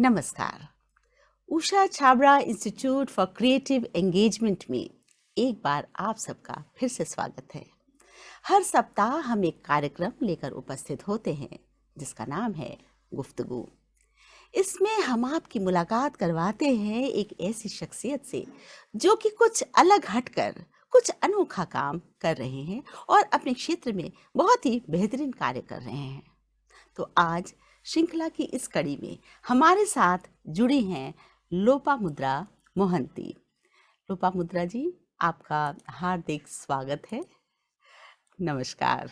नमस्कार। Usha Chhabra institute for creative engagement में एक बार आप सबका फिर से स्वागत है। हर सप्ताह हम एक कार्यक्रम लेकर उपस्थित होते हैं जिसका नाम है गुफ्तगू। इसमें हम आपकी मुलाकात करवाते हैं एक ऐसी शख्सियत से जो कि कुछ अलग हटकर कुछ अनोखा काम कर रहे हैं और अपने क्षेत्र में बहुत ही बेहतरीन कार्य कर रहे हैं। तो आज श्रृंखला की इस कड़ी में हमारे साथ जुड़ी हैं लोपामुद्रा मोहंती। लोपामुद्रा जी, आपका हार्दिक स्वागत है। नमस्कार।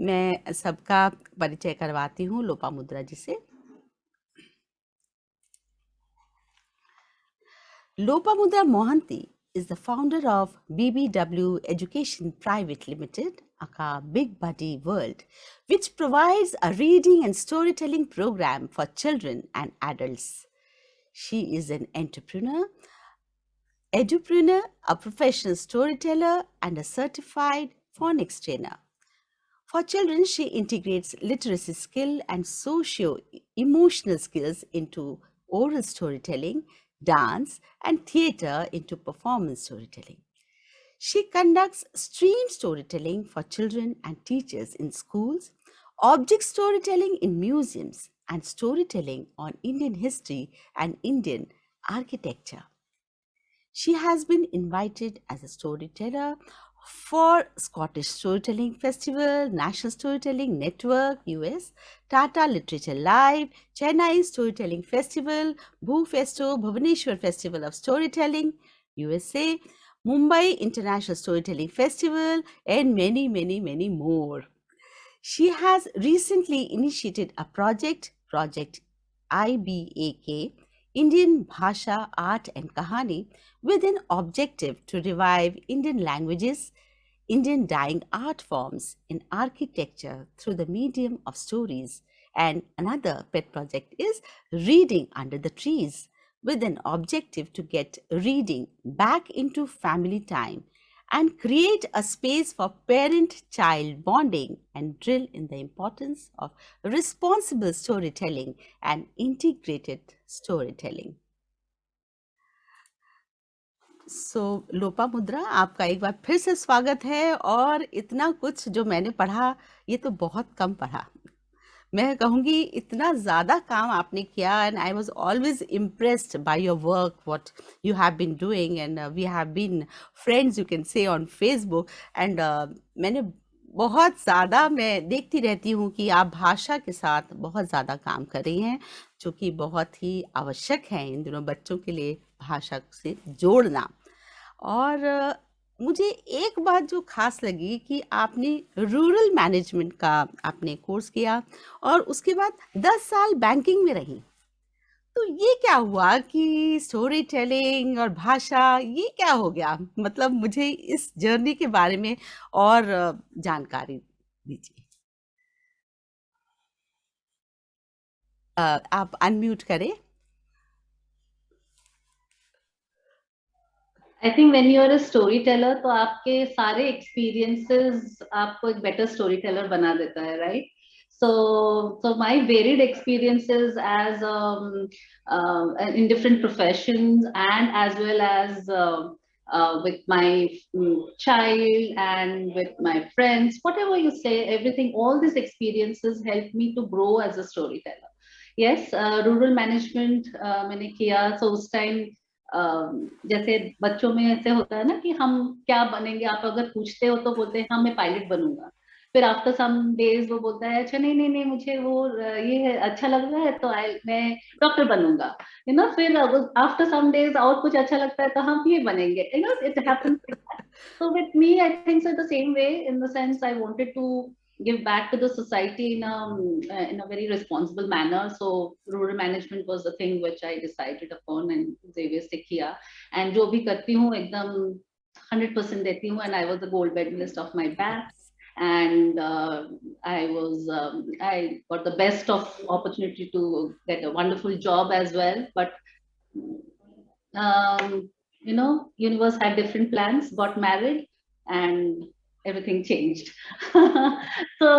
मैं सबका परिचय करवाती हूँ लोपामुद्रा जी से। Lopamudra Mohanty is the founder of BBW Education Private Limited, aka Big Buddy World, which provides a reading and storytelling program for children and adults. She is an entrepreneur, edupreneur, a professional storyteller, and a certified phonics trainer. For children, she integrates literacy skill and socio-emotional skills into oral storytelling, dance, and theater into performance storytelling. She conducts stream storytelling for children and teachers in schools, object storytelling in museums, and storytelling on Indian history and Indian architecture. She has been invited as a storyteller for Scottish Storytelling Festival, National Storytelling Network, US, Tata Literature Live, Chennai Storytelling Festival, Bhufesto, Bhubaneswar Festival of Storytelling, USA, Mumbai International Storytelling Festival, and many, many, many more. She has recently initiated a project IBAK, Indian Bhasha, Art and Kahani, with an objective to revive Indian languages, Indian dying art forms in architecture through the medium of stories. And another pet project is Reading Under the Trees, with an objective to get reading back into family time and create a space for parent-child bonding and drill in the importance of responsible storytelling and integrated storytelling. Lopamudra, आपका एक बार फिर से स्वागत है। और इतना कुछ जो मैंने पढ़ा, ये तो बहुत कम पढ़ा। मैं कहूँगी इतना ज़्यादा काम आपने किया, and I was always impressed by your work, what you have been doing, and we have been friends, you can say, on Facebook. And मैंने बहुत ज़्यादा, मैं देखती रहती हूँ कि आप भाषा के साथ बहुत ज़्यादा काम कर रही हैं, जो कि बहुत ही आवश्यक है इन दिनों बच्चों के लिए भाषा से जोड़ना। और मुझे एक बात जो खास लगी कि आपने रूरल मैनेजमेंट का आपने कोर्स किया और उसके बाद 10 साल बैंकिंग में रही। तो ये क्या हुआ कि स्टोरी टेलिंग और भाषा, ये क्या हो गया? मतलब मुझे इस जर्नी के बारे में और जानकारी दीजिए। आप अनम्यूट करें। I think when you are a storyteller, तो आपके सारे experiences आपको एक better storyteller बना देता है, right? So my varied experiences as in different professions and as well as with my child and with my friends, whatever you say, everything, all these experiences helped me to grow as a storyteller. Yes, rural management मैंने किया, so उस time जैसे बच्चों में ऐसे होता है ना कि हम क्या बनेंगे, आप अगर पूछते हो तो बोलते हैं हाँ मैं पायलट बनूंगा, फिर आफ्टर सम डेज वो बोलता है अच्छा नहीं नहीं नहीं मुझे वो ये अच्छा लग रहा है तो मैं डॉक्टर बनूंगा, यू नो, फिर आफ्टर सम डेज और कुछ अच्छा लगता है तो हम ये बनेंगे, you know, it happens like that. So with me, I think so the same way, in the sense I wanted to give back to the society in a very responsible manner. So rural management was the thing which I decided upon and Xavier से किया, and जो भी करती हूँ एकदम 100% देती हूँ, and I was the gold medalist of my batch, and I got the best of opportunity to get a wonderful job as well, but you know, universe had different plans, got married, and everything changed. So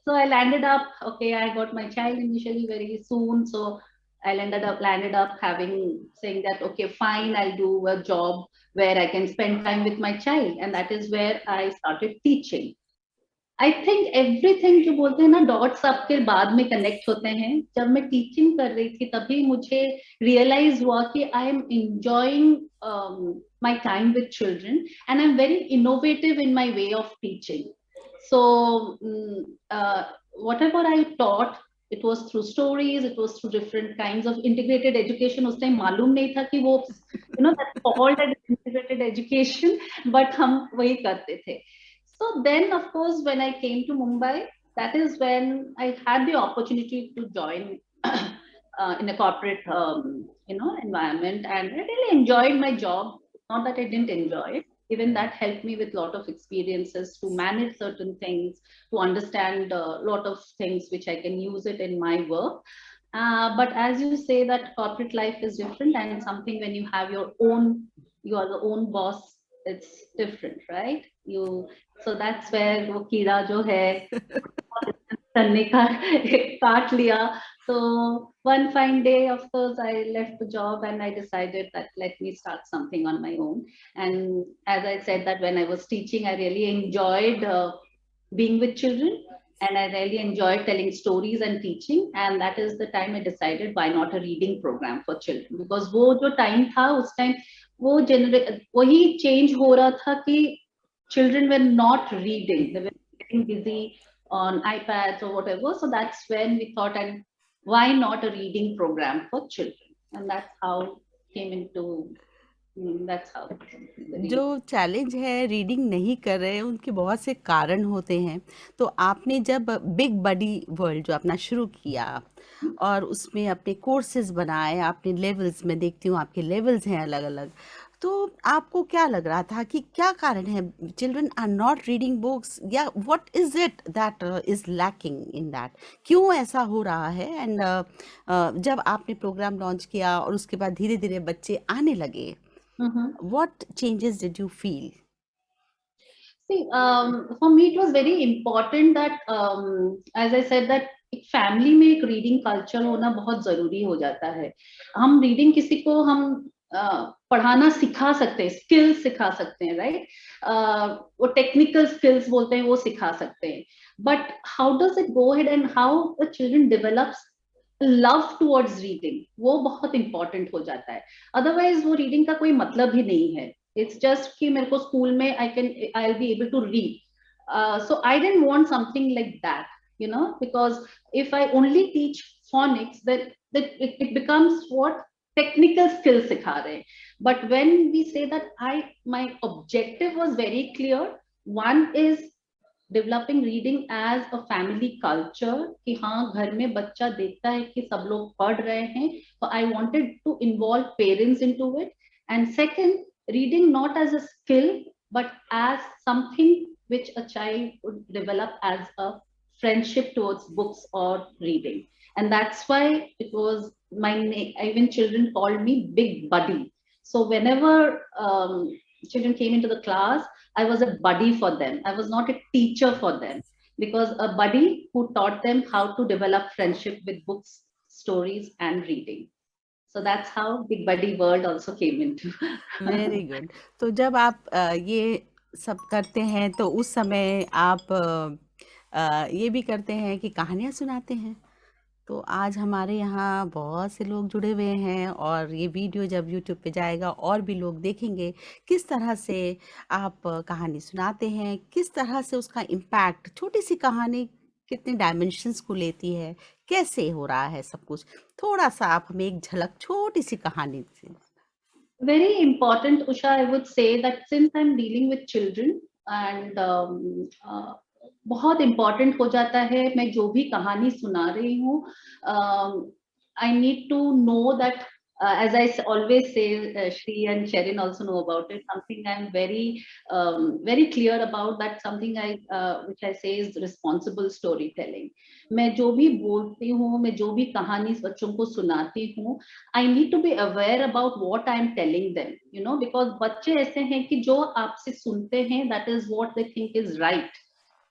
so I landed up, okay, I got my child initially very soon. So I landed up having saying that, okay, fine, I'll do a job where I can spend time with my child. And that is where I started teaching. I think everything जो बोलते हैं ना dots आपके बाद में connect होते हैं. जब मैं टीचिंग कर रही थी तभी मुझे रियलाइज हुआ कि I am enjoying my time with children and I am very innovative in my way of teaching. So whatever I taught, it was through stories, it was through different kinds of integrated education. उस time मालूम नहीं था कि वो that's called as integrated education, but हम वही करते थे. So then, of course, when I came to Mumbai, that is when I had the opportunity to join in a corporate, environment, and I really enjoyed my job. Not that I didn't enjoy it. Even that helped me with a lot of experiences to manage certain things, to understand a lot of things which I can use it in my work. But as you say, that corporate life is different, and something when you have your own, you are the own boss. It's different, right? So that's where वो कीड़ा जो है करने का काट लिया. So one fine day, of course, I left the job and I decided that let me start something on my own. And as I said that when I was teaching, I really enjoyed being with children, and I really enjoyed telling stories and teaching. And that is the time I decided why not a reading program for children, because वो जो time था उस time वो वही change हो रहा था कि children were not reading, they were getting busy on iPads or whatever. So that's when we thought, and why not a reading program for children? And that's how came into, that's how. जो challenge है reading नहीं कर रहे हैं उनके बहुत से कारण होते हैं. तो आपने जब बिग बडी वर्ल्ड जो अपना शुरू किया और उसमें अपने कोर्सेज बनाए, आपने लेवल्स, में देखती हूँ आपके लेवल्स हैं अलग अलग, तो आपको क्या लग रहा था कि क्या कारण है children are not reading books, या what is it that is lacking in that, क्यों ऐसा हो रहा है? एंड जब आपने प्रोग्राम लॉन्च किया और उसके बाद धीरे धीरे बच्चे आने लगे, what changes did you feel? See, for me it was very important that, as I said, that एक फैमिली में एक रीडिंग कल्चर होना बहुत जरूरी हो जाता है. हम रीडिंग किसी को हम पढ़ाना सिखा सकते हैं, स्किल्स सिखा सकते हैं, राइट? वो टेक्निकल स्किल्स बोलते हैं, वो सिखा सकते हैं. But how does it go head and how the children develops love towards reading, वो बहुत इंपॉर्टेंट हो जाता है. अदरवाइज वो रीडिंग का कोई मतलब ही नहीं है. It's just कि मेरे को स्कूल में I'll be able to read. So I didn't want something like that, because if I only teach phonics, then it becomes what technical skills सिखा रहे हैं. But when we say that my objective was very clear. One is developing reading as a family culture, कि हाँ घर में बच्चा देखता है कि सब लोग पढ़ रहे हैं, so I wanted to involve parents into it. And second, reading not as a skill but as something which a child would develop as a friendship towards books or reading. And that's why it was my name. Even children called me Big Buddy. So whenever children came into the class, I was a buddy for them. I was not a teacher for them, because a buddy who taught them how to develop friendship with books, stories, and reading. So that's how Big Buddy World also came into. Very good. तो जब आप ये सब करते हैं तो उस समय आप ये भी करते हैं कि कहानियाँ सुनाते हैं. तो आज हमारे यहाँ बहुत से लोग जुड़े हुए हैं और ये वीडियो जब यूट्यूब पे जाएगा और भी लोग देखेंगे किस तरह से आप कहानी सुनाते हैं, किस तरह से उसका इम्पैक्ट, छोटी सी कहानी कितने डायमेंशंस को लेती है, कैसे हो रहा है सब कुछ. थोड़ा सा आप हमें एक झलक छोटी सी कहानी से. Very important, Usha, I would say that since I'm dealing with children, and बहुत important हो जाता है, मैं जो भी कहानी सुना रही हूँ, I need to know that, as I always say, Shri and Sherin also know about it, something I'm very clear about, that something which I say is responsible storytelling. मैं जो भी बोलती हूँ, मैं जो भी कहानी बच्चों को सुनाती हूँ, I need to be aware about what I am telling them, because बच्चे ऐसे हैं कि जो आपसे सुनते हैं, that is what they think is right.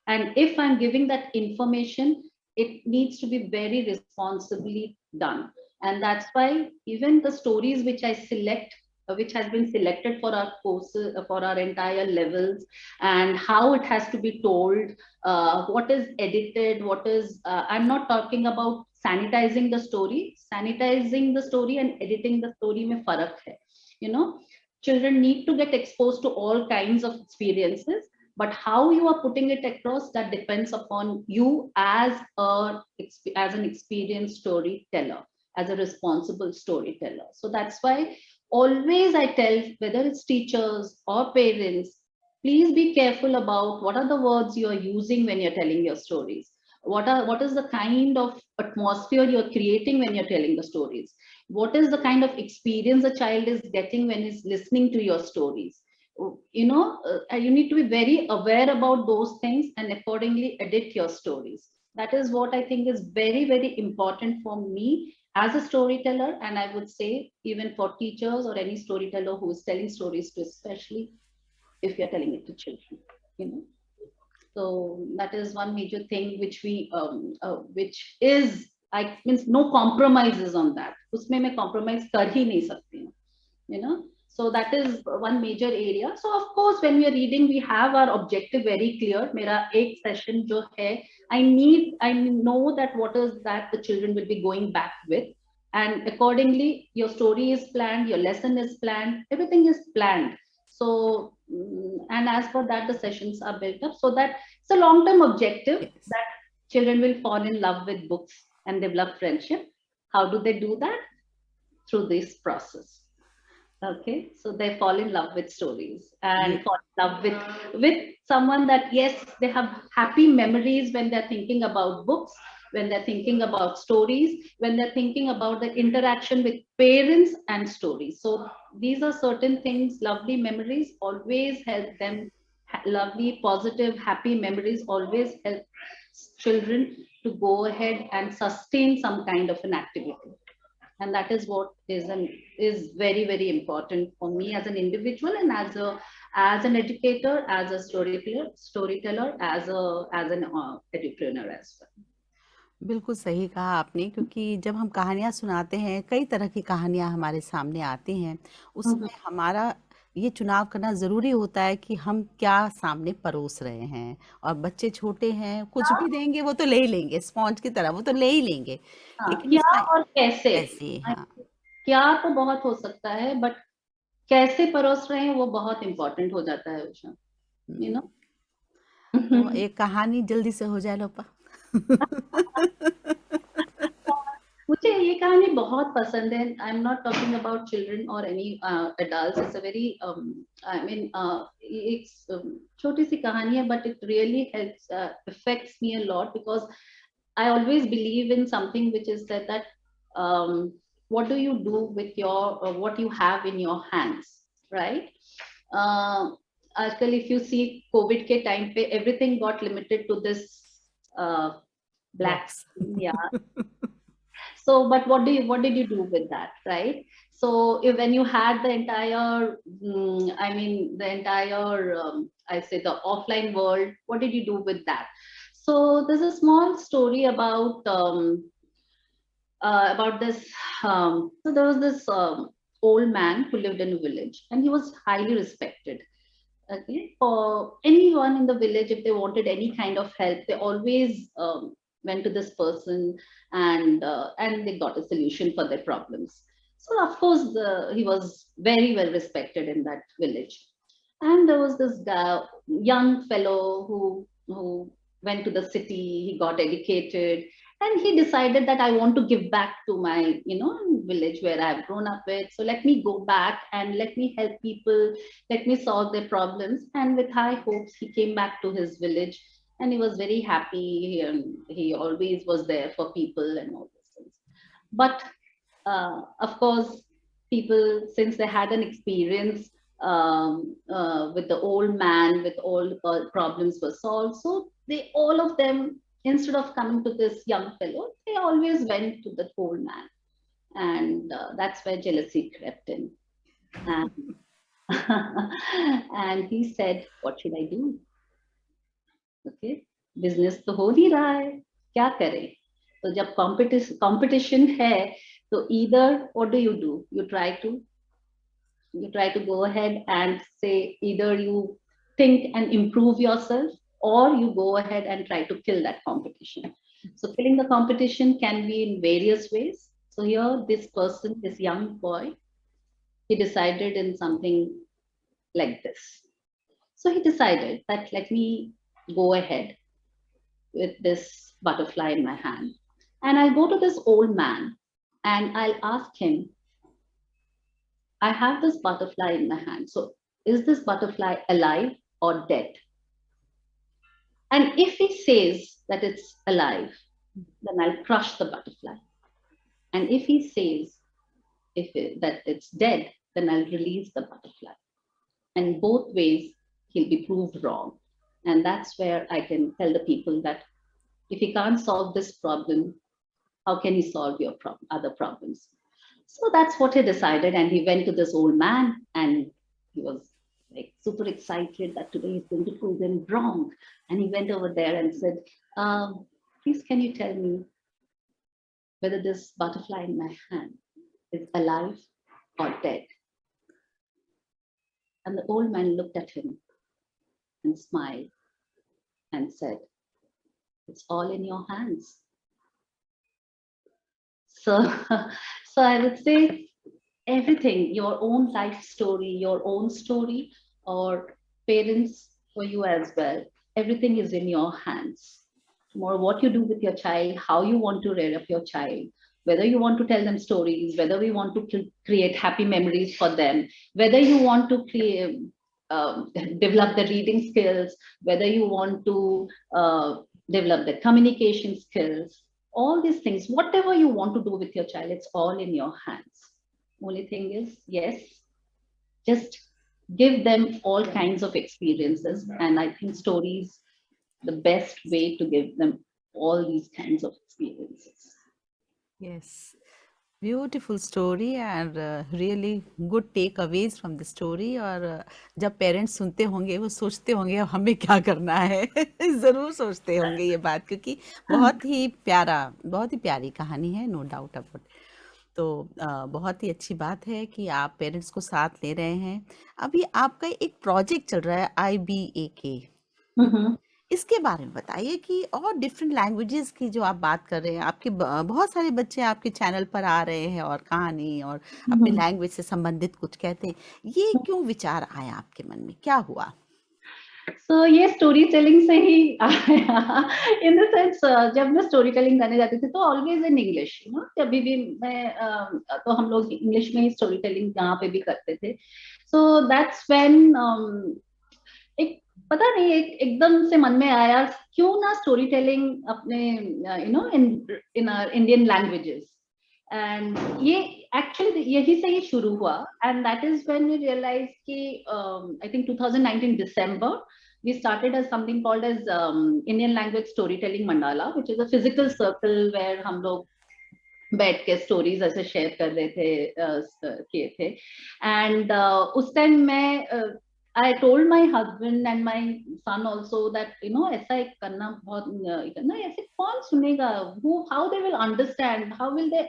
And if I'm giving that information, it needs to be very responsibly done. And that's why even the stories which I select, which has been selected for our courses, for our entire levels, and how it has to be told, what is edited, what is, I'm not talking about sanitizing the story. Sanitizing the story and editing the story mein farak hai. You know, children need to get exposed to all kinds of experiences, but how you are putting it across, that depends upon you as an experienced storyteller, as a responsible storyteller. So that's why always I tell, whether it's teachers or parents, please be careful about what are the words you are using when you're telling your stories. What is the kind of atmosphere you're creating when you're telling the stories? What is the kind of experience a child is getting when he's listening to your stories? You know, you need to be very aware about those things and accordingly edit your stories. That is what I think is very, very important for me as a storyteller, and I would say even for teachers or any storyteller who is telling stories to, especially if you're telling it to children, you know. So that is one major thing which we which is, I means no compromises on that. Usme मैं compromise कर ही नहीं सकती हूँ, you know. So that is one major area. So of course when we are reading, we have our objective very clear. मेरा एक session जो है, I know that what is that the children will be going back with, and accordingly your story is planned, your lesson is planned, everything is planned. So and as per that the sessions are built up, so that it's a long term objective Yes. that children will fall in love with books and develop friendship. How do they do that? Through this process. Okay, so they fall in love with stories and Yes. fall in love with someone that, yes, they have happy memories when they're thinking about books, when they're thinking about stories, when they're thinking about the interaction with parents and stories. So these are certain things, lovely memories always help them, lovely, positive, happy memories always help children to go ahead and sustain some kind of an activity. And that is what is very, very important for me as an individual, and as an educator, as a storyteller, as an entrepreneur as well. बिल्कुल सही कहा आपने, क्योंकि जब हम कहानियाँ सुनाते हैं, कई तरह की कहानियाँ हमारे सामने आती हैं, उसमें हमारा ये चुनाव करना ज़रूरी होता है कि हम क्या सामने परोस रहे हैं। और बच्चे छोटे हैं, कुछ भी देंगे वो तो ले ही लेंगे, स्पॉन्ज की तरह वो तो ले ही लेंगे, हाँ, लेकिन क्या उसका और कैसे, कैसे, हाँ। क्या तो बहुत हो सकता है, बट कैसे परोस रहे हैं वो बहुत इंपॉर्टेंट हो जाता है उषा, यू नो। तो एक कहानी जल्दी से हो जाए लोपा। मुझे ये कहानी बहुत पसंद है. I am not talking about children और any adults. It's a very I mean एक छोटी सी कहानी है, but it really helps affects me a lot, because I always believe in something which is that what do you do with your what you have in your hands, right? आजकल if you see COVID के time पे everything got limited to this uh, black box. yeah. So but what did you do with that, right? So if, when you had the entire I mean the entire I say the offline world, what did you do with that? So there's a small story about this so there was this old man who lived in a village, and he was highly respected. Okay, for anyone in the village, if they wanted any kind of help, they always went to this person, and they got a solution for their problems. So of course he was very well respected in that village. And there was this guy, young fellow who went to the city. He got educated, and he decided that I want to give back to my village where I've grown up with. So let me go back and let me help people, let me solve their problems. And with high hopes, he came back to his village, and he was very happy, and he always was there for people and all those things. But of course, people, since they had an experience with the old man, with all the problems were solved, so they, all of them, instead of coming to this young fellow, they always went to the old man. And that's where jealousy crept in. And, and he said, what should I do? Okay. Business तो हो नहीं रहा है, क्या करें? तो जब competition है, तो either what do you do, you try to go ahead and say either you think and improve yourself, or you go ahead and try to kill that competition. So killing the competition can be in various ways. So here this person, this young boy, he decided in something like this. So he decided that let me go ahead with this butterfly in my hand, and I'll go to this old man and I'll ask him, I have this butterfly in my hand. So is this butterfly alive or dead? And if he says that it's alive, then I'll crush the butterfly. And if he says that it's dead, then I'll release the butterfly. And both ways, he'll be proved wrong. And that's where I can tell the people that if he can't solve this problem, how can he solve your other problems? So that's what he decided. And he went to this old man and he was like super excited that today he's going to prove him wrong. And he went over there and said, please, can you tell me whether this butterfly in my hand is alive or dead? And the old man looked at him and smiled and said, it's all in your hands. So, so I would say everything, your own life story, your own story, or parents for you as well, everything is in your hands. Tomorrow, what you do with your child, how you want to rear up your child, whether you want to tell them stories, whether we want to create happy memories for them, whether you want to create, develop the reading skills, whether you want to develop the communication skills, all these things, whatever you want to do with your child, it's all in your hands. Only thing is, yes, just give them all kinds of experiences. And I think stories, the best way to give them all these kinds of experiences. Yes. Beautiful story and really good takeaways from the story. और जब parents सुनते होंगे वो सोचते होंगे अब हमें क्या करना है ज़रूर सोचते होंगे ये बात, क्योंकि बहुत ही प्यारी कहानी है, नो डाउट अबाउट। तो बहुत ही अच्छी बात है कि आप पेरेंट्स को साथ ले रहे हैं। अभी आपका एक प्रोजेक्ट चल रहा है IBAK, इसके बारे में बताइए कि और डिफरेंट लैंग्वेजेस की जो आप बात कर रहे हैं, आपके बहुत सारे बच्चे आपके चैनल पर आ रहे हैं और कहानी और अपने लैंग्वेज से संबंधित कुछ कहते हैं, ये क्यों विचार आया आपके मन में, क्या हुआ? So ये स्टोरी टेलिंग से ही आया, इन द सेंस जब मैं स्टोरी टेलिंग करने जाती थी तो always in English, you know, जब भी मैं तो हम लोग इंग्लिश में ही स्टोरी टेलिंग यहाँ पे भी करते थे। सो दैट्स व्हेन एक पता नहीं एकदम से मन में आया क्यों ना स्टोरी टेलिंग अपने you know in our Indian languages. And ये एक्चुअली यही से ही शुरू हुआ, and that is when we realize कि I think 2019 December we started as something called as Indian language storytelling mandala, which is a physical circle where हम लोग बैठ के स्टोरीज ऐसे शेयर कर रहे थे, किए थे। एंड उस टाइम मैं I told my husband and my son also that you know ऐसा एक करना बहुत ना, ऐसे कौन सुनेगा, how they will understand, how will they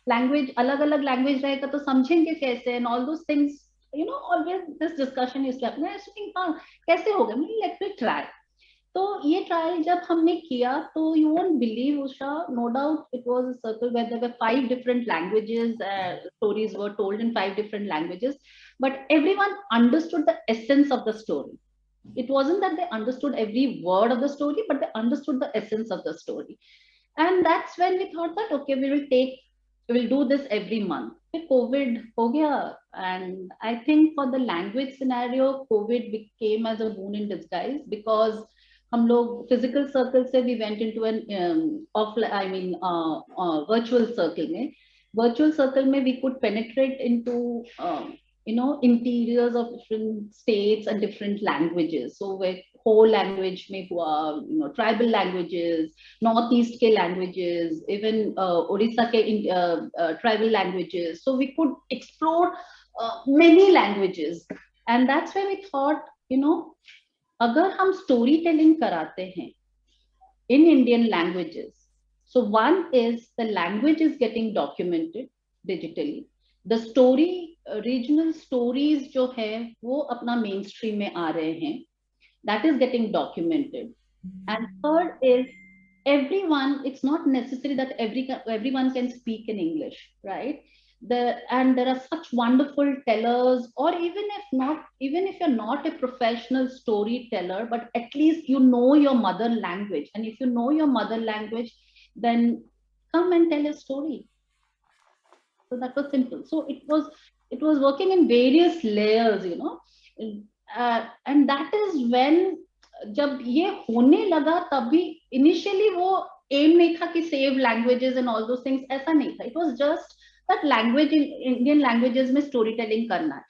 language अलग अलग language रहेगा तो समझेंगे कैसे, and all those things, you know, always this discussion used to happen. I used to think हाँ कैसे होगा, let me try. तो ये ट्रायल जब हमने किया तो you won't believe Usha, no doubt it was a circle where there were 5 different languages, stories were told in 5 different languages, but everyone understood the essence of the story. It wasn't that they understood every word of the story, but they understood the essence of the story. And that's when we thought that okay, we will do this every month. COVID ho gaya, and I think for the language scenario COVID became as a boon in disguise, because हम लोग physical circle से we went into an offline, I mean virtual circle में। Virtual circle में we could penetrate into you know interiors of different states and different languages. So where whole language में हुआ, you know, tribal languages, northeast के languages, even Odisha के tribal languages. So we could explore many languages, and that's why we thought, you know, अगर हम story telling कराते हैं in Indian languages. So one is the language is getting documented digitally. The story, regional stories जो है वो अपना mainstream में आ रहे हैं. That is getting documented. And third is everyone, it's not necessary that everyone can speak in English, right? And there are such wonderful tellers, or even if not, even if you're not a professional storyteller, but at least you know your mother language. And if you know your mother language, then come and tell a story. So that was simple. So it was working in various layers, you know. And that is when जब ये होने लगा तभी initially वो M नहीं था कि save languages and all those things, ऐसा नहीं था. It was just that language in Indian languages में स्टोरी टेलिंग करना है.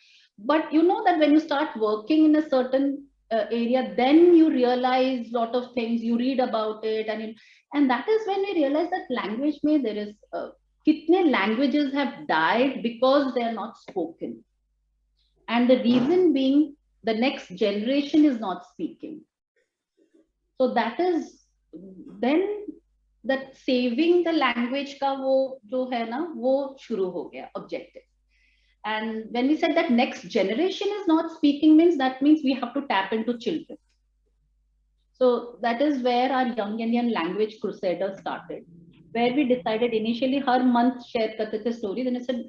But you know that when you start working in a certain area, then you realize lot of things, you read about it, and that is when we realize that language mein there is kitne languages have died because they are not spoken, and the reason being the next generation is not speaking. So that is then that saving the language का वो जो है ना वो शुरू हो गया objective. And when we said that next generation is not speaking, that means we have to tap into children. So that is where our Young Indian Language Crusader started, where we decided initially her month share करते थे story. Then I said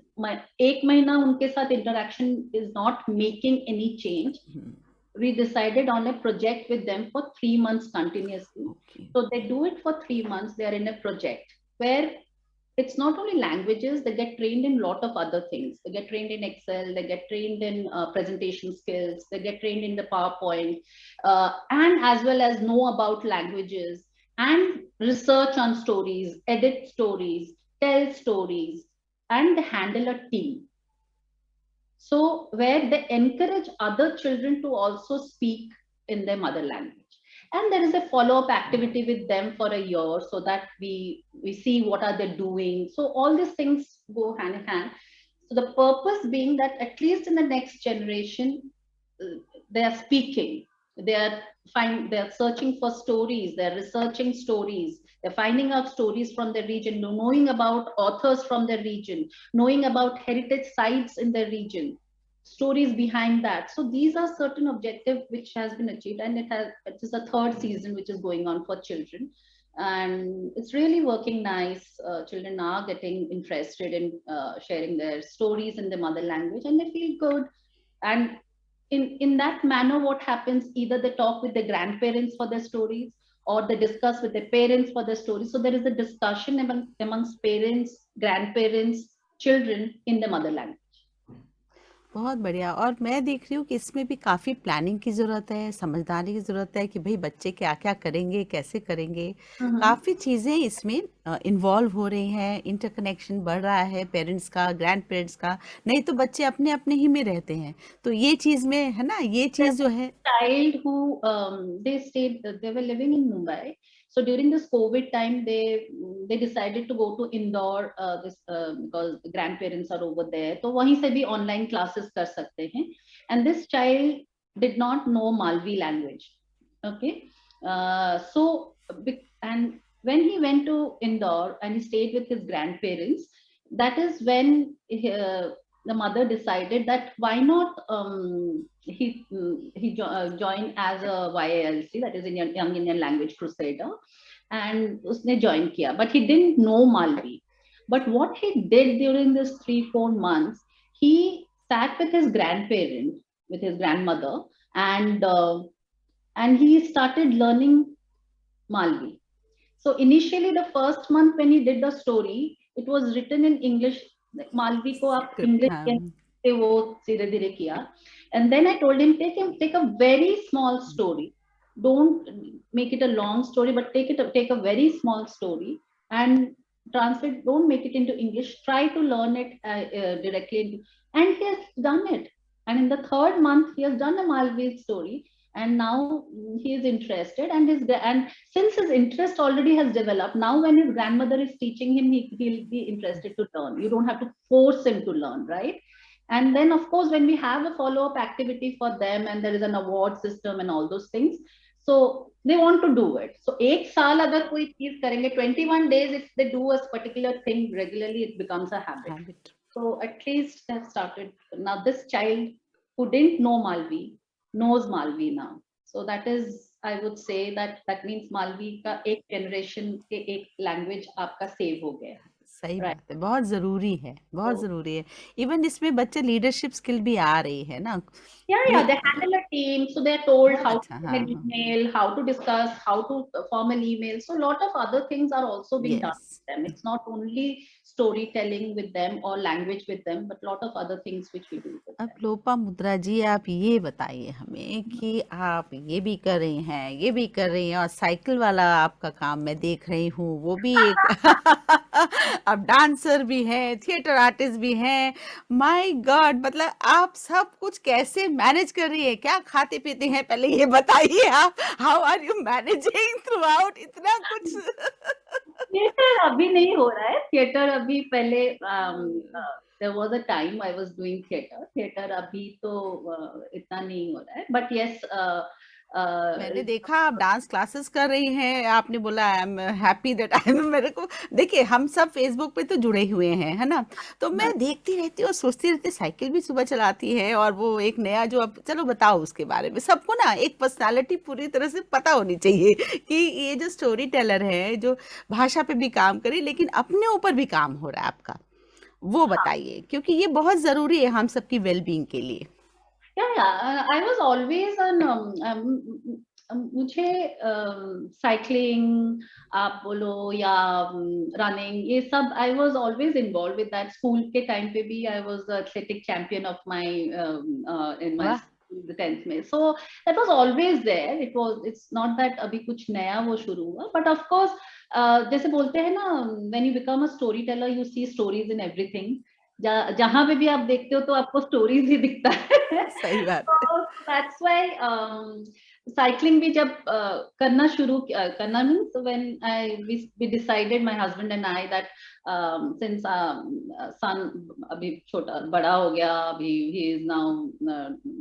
एक महीना उनके साथ interaction is not making any change. We decided on a project with them for 3 months continuously. Okay. So they do it for 3 months. They are in a project where it's not only languages, they get trained in a lot of other things. They get trained in Excel, they get trained in presentation skills, they get trained in the PowerPoint, and as well as know about languages and research on stories, edit stories, tell stories, and they handle a team. So where they encourage other children to also speak in their mother language. And there is a follow-up activity with them for a year so that we see what are they doing. So all these things go hand in hand. So the purpose being that at least in the next generation, they are speaking, they are searching for stories, they're researching stories, they're finding out stories from their region, knowing about authors from their region, knowing about heritage sites in their region, stories behind that. So these are certain objectives which has been achieved, and it is the third season which is going on for children, and it's really working nice. Children are getting interested in sharing their stories in their mother language, and they feel good. And in that manner, what happens, either they talk with their grandparents for their stories, or they discuss with their parents for their stories. So there is a discussion amongst parents, grandparents, children in the mother language. बहुत बढ़िया। और मैं देख रही हूँ कि इसमें भी काफ़ी प्लानिंग की ज़रूरत है, समझदारी की ज़रूरत है कि भाई बच्चे क्या-क्या करेंगे, कैसे करेंगे। काफ़ी चीज़ें इसमें इन्वॉल्व हो रही हैं, इंटरकनेक्शन बढ़ रहा है पेरेंट्स का, ग्रैंड पेरेंट्स का, नहीं तो बच्चे अपने ही में रहते हैं। तो ये चीज़ में है ना, ये चीज़ जो है child who they were living in Mumbai. So during this COVID time, they decided to go to Indore, because the grandparents are over there. तो वहीं से भी online classes कर सकते हैं. And this child did not know Malvi language. Okay, and when he went to Indore and he stayed with his grandparents, that is when the mother decided that why not he joined as a YALC, that is Young Indian Language Crusader, and उसने join किया, but he didn't know Malvi. But what he did during this 3-4 months, he sat with his grandparent, with his grandmother, and he started learning Malvi. So initially the first month when he did the story, it was written in English. Malvi को आप English के वो धीरे-धीरे किया. And then I told him, take a very small story. Don't make it a long story, but take a very small story and translate. Don't make it into English. Try to learn it directly. And he has done it. And in the third month, he has done a Malvi story. And now he is interested, and since his interest already has developed, now when his grandmother is teaching him, he'll be interested to learn. You don't have to force him to learn, right? And then of course, when we have a follow-up activity for them, and there is an award system and all those things, so they want to do it. So एक साल अगर कोई चीज करेंगे, 21 days if they do a particular thing regularly, it becomes a habit. Habit. So at least they have started. Now this child who didn't know Malvi knows Malvi now. So that is, I would say that means Malvi का एक generation के एक language आपका save हो गया, सही right? बात है, बहुत जरूरी है, बहुत So जरूरी है। इवन इसमें बच्चे लीडरशिप स्किल भी आ रही है ना yeah, they handle a team, so they're told बहुत how to अच्छा। send हाँ an हाँ। email, how to discuss, how to form an email. So a lot of other things are also being done yes. with them. It's not only storytelling with them or language with them, but a lot of other things which we do with अब them. Lopamudra जी, आप ये बताइए हमें कि आप ये भी कर रही हैं, ये भी कर रही हैं, और साइकिल वाला आपका काम मैं देख रही हूँ, वो भी एक अब डांसर भी हैं, थिएटर आर्टिस्ट भी हैं। माय गॉड, मतलब आप सब कुछ कैसे मैनेज कर रही है? क्या खाते पीते हैं, पहले ये बताइए आप। How are you managing throughout इतना कुछ? थिएटर अभी नहीं हो रहा है, थिएटर अभी पहले there was a time I was doing theatre अभी तो इतना नहीं हो रहा है, but yes, मैंने देखा आप डांस क्लासेस कर रही हैं, आपने बोला I am happy that I am, मेरे को देखिए हम सब फेसबुक पे तो जुड़े हुए हैं, है ना? तो मैं देखती रहती हूँ और सोचती रहती, साइकिल भी सुबह चलाती है, और वो एक नया जो, अब चलो बताओ उसके बारे में। सबको ना एक पर्सनालिटी पूरी तरह से पता होनी चाहिए कि ये जो स्टोरी टेलर है, जो भाषा पे भी काम करे लेकिन अपने ऊपर भी काम हो रहा है आपका, वो बताइए, क्योंकि ये बहुत जरूरी है हम सबकी वेलबींग के लिए। yeah, I was always on मुझे साइकिलिंग आप बोलो या रनिंग, ये सब I was always involve with that. School के टाइम पे भी I was athletic champion of my in my वाह। 10th में, so that was always there. It's not that अभी कुछ नया वो शुरू हुआ, बट ऑफ कोर्स जैसे बोलते हैं ना, when you become a storyteller you see stories in everything. जहां पे भी आप देखते हो तो आपको स्टोरीज ही दिखता है। सही बात है। So that's why साइकिलिंग भी जब करना शुरू करना means when we decided, my husband and I, that since son अभी छोटा बड़ा हो गया, अभी he is now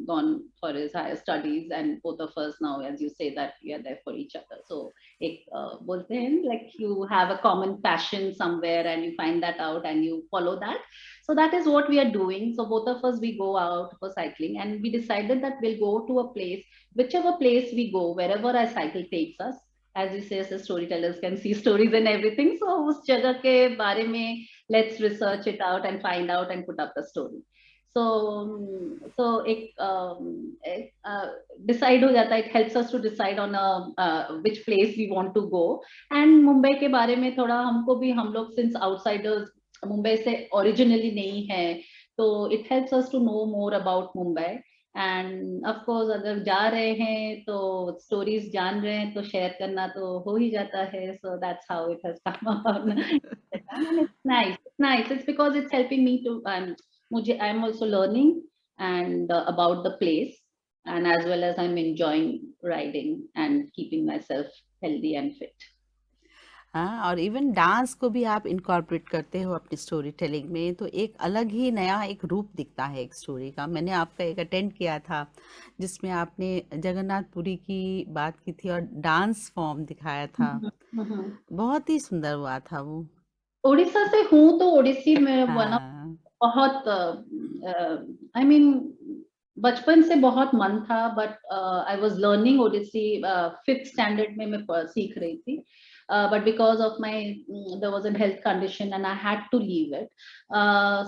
gone for his higher studies, and both of us now, as you say, that we are there for each other. So एक बोलते हैं like you have a common passion somewhere and you find that out and you follow that. So that is what we are doing. So both of us, we go out for cycling, and we decided that we'll go to a place, whichever place we go, wherever our cycle takes us. As you say, as the storytellers can see stories and everything. So उस जगह के बारे में let's research it out and find out and put up the story. So एक decide हो जाता है, it helps us to decide on which place we want to go. And Mumbai के बारे में थोड़ा हमको भी, हम लोग since outsiders मुंबई से ओरिजिनली नहीं है, तो it helps us to know more about Mumbai. And of course अगर जा रहे हैं तो स्टोरीज जान रहे हैं तो शेयर करना तो हो ही जाता है। So that's how it has come out. And it's nice, it's because it's helping me to, मुझे I am also learning and about the place, and as well as I'm enjoying riding and keeping myself healthy and fit. हाँ, और even dance को भी आप incorporate करते हो अपनी story telling में, तो एक अलग ही नया एक रूप दिखता है एक स्टोरी का। मैंने आपका एक अटेंड किया था जिसमें आपने जगन्नाथपुरी की बात की थी और डांस फॉर्म दिखाया था, बहुत ही सुंदर हुआ था वो। उड़ीसा से हूँ तो ओडिसी में वन हाँ। बहुत आई मीन बचपन से बहुत मन था, but I was learning Odissi 5th standard में मैं सीख रही थी, but because of my there was a health condition and I had to leave it.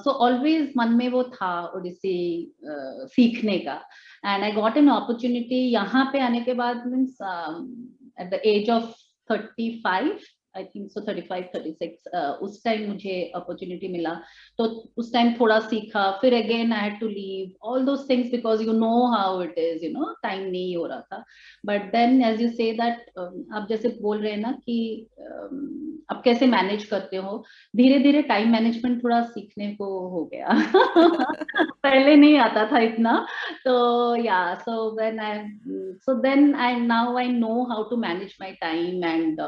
So always मन में वो था ओडिसी सीखने का, and I got an opportunity यहाँ पे आने के बाद, means at the age of 35, I think so 35 36, उस टाइम मुझे अपॉर्चुनिटी मिला, तो उस टाइम थोड़ा सीखा, फिर again I had to leave all those things because you know how it is, you know time नहीं हो रहा था। But then as you say that, आप जैसे बोल रहे हैं ना कि आप कैसे मैनेज करते हो, धीरे धीरे टाइम मैनेजमेंट थोड़ा सीखने को हो गया। पहले नहीं आता था इतना, तो या so then I now I know how to manage my time, and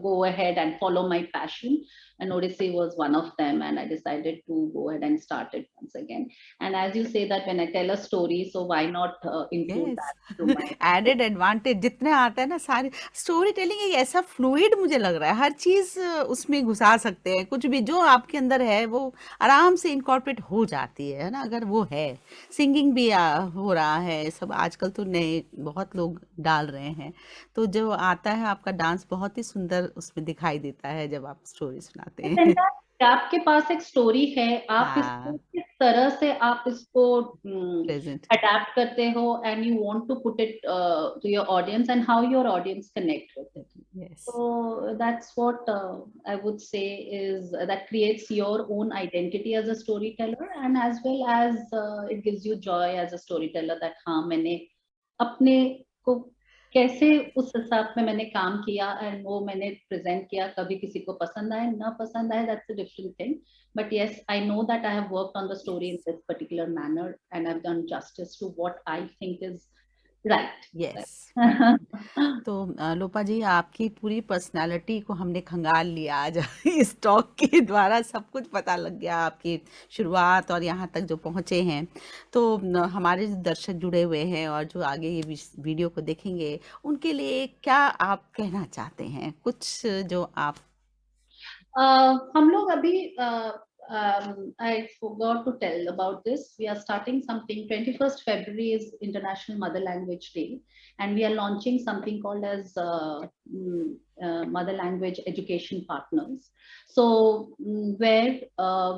go ahead and follow my passion. And Odyssey was one of them, and I decided to go ahead and start it once again. And as you say that when I tell a story, so why not include yes, that to my added advantage जितने आते हैं ना सारे। Story telling एक ऐसा fluid मुझे लग रहा है, हर चीज उसमें घुसा सकते हैं, कुछ भी जो आपके अंदर है वो आराम से इनकॉर्पोरेट हो जाती है ना, अगर वो है। सिंगिंग भी हो रहा है सब आजकल, तो नए बहुत लोग डाल रहे हैं, तो जो आता है आपका डांस बहुत ही सुंदर उसमें दिखाई देता है जब आप स्टोरी सुनाते हैं। आपके पास एक स्टोरी है, आप इसको हाँ, किस तरह से आप इसको प्रेजेंट। अडेप्ट करते हो, and you want to put it to your audience, and how your audience connect with it. Yes, So that's what I would say is that creates your own identity as a storyteller, and as well as it gives you joy as a storyteller that हाँ मैंने अपने को कैसे उस हिसाब में मैंने काम किया एंड वो मैंने प्रेजेंट किया, कभी किसी को पसंद आए ना पसंद आए, that's a different thing, but yes I know that I have worked on the story in this particular manner and I've done justice to what I think is right. Yes. तो लोपा जी, आपकी पूरी पर्सनालिटी को हमने खंगाल लिया आज इस talk के द्वारा, सब कुछ पता लग गया आपकी शुरुआत और यहाँ तक जो पहुँचे हैं। तो हमारे जो दर्शक जुड़े हुए हैं और जो आगे ये वीडियो को देखेंगे, उनके लिए क्या आप कहना चाहते हैं, कुछ जो आप। हम लोग अभी I forgot to tell about this. We are starting something. 21st February is International Mother Language Day, and we are launching something called as Mother Language Education Partners. So where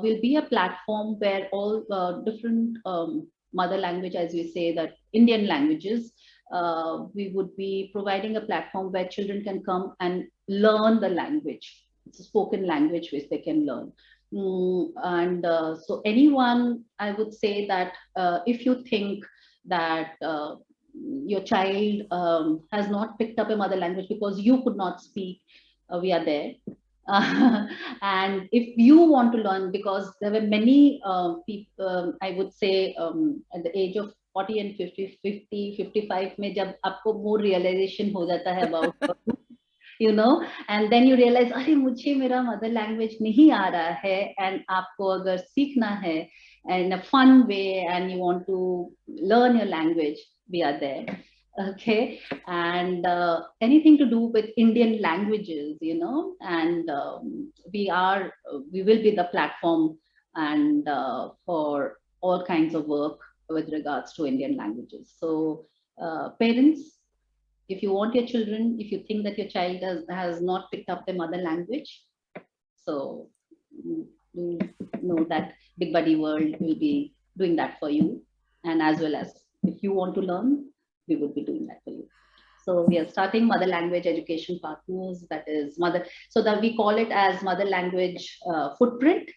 will be a platform where all different mother language, as we say that Indian languages, we would be providing a platform where children can come and learn the language. It's a spoken language which they can learn. And so anyone, I would say that if you think that your child has not picked up a mother language because you could not speak, we are there. And if you want to learn, because there were many people, I would say at the age of 40 and 55 में जब आपको more realization हो जाता है about you know, and then you realize अरे मुझे मेरा mother language नहीं आ रहा है, and आपको अगर सीखना है in a fun way and you want to learn your language, we are there. Okay, and anything to do with Indian languages, you know, and we will be the platform and for all kinds of work with regards to Indian languages. So parents, if you want your children, if you think that your child has not picked up their mother language, so do know that Big Buddy World will be doing that for you. And as well as if you want to learn, we would be doing that for you. So we are starting Mother Language Education Partners, that is mother, so that we call it as Mother Language Footprint,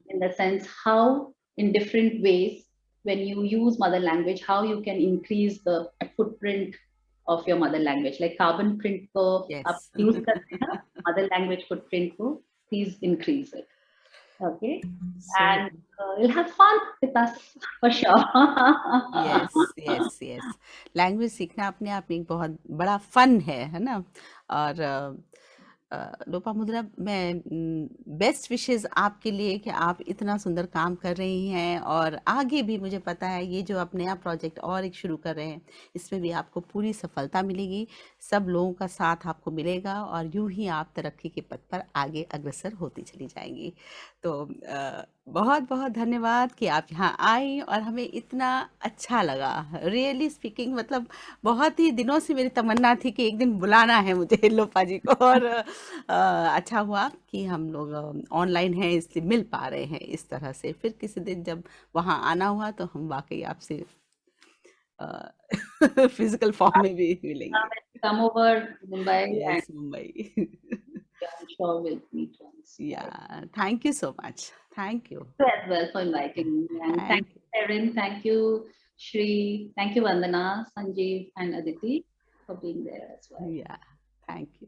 in the sense how in different ways, when you use mother language, how you can increase the footprint of your mother language, like carbon print को आप Yes. use करते हैं, mother language footprint को please increase it. Okay, So, and you'll have fun with us for sure. Yes yes yes, language सीखना अपने आप में एक बहुत बड़ा फन है ना। और लोपा मुद्रा, मैं बेस्ट विशेस आपके लिए कि आप इतना सुंदर काम कर रही हैं, और आगे भी मुझे पता है ये जो आप नया प्रोजेक्ट और एक शुरू कर रहे हैं, इसमें भी आपको पूरी सफलता मिलेगी, सब लोगों का साथ आपको मिलेगा, और यूं ही आप तरक्की के पथ पर आगे अग्रसर होती चली जाएंगी। तो बहुत बहुत धन्यवाद कि आप यहाँ आई और हमें इतना अच्छा लगा, रियली स्पीकिंग। मतलब बहुत ही दिनों से मेरी तमन्ना थी कि एक दिन बुलाना है मुझे लोपा जी को, और अच्छा हुआ कि हम लोग ऑनलाइन हैं इसलिए मिल पा रहे हैं इस तरह से। फिर किसी दिन जब वहाँ आना हुआ तो हम वाकई आपसे फिजिकल फॉर्म में भी मिलेंगे। Come over Mumbai, yes, and Mumbai. I'm sure we'll meet once. या, thank you so much, thank you. You as well for inviting me, and thank you, Erin, thank you, Shri, thank you, Vandana, Sanjeev, and Aditi for being there as well. या, thank you.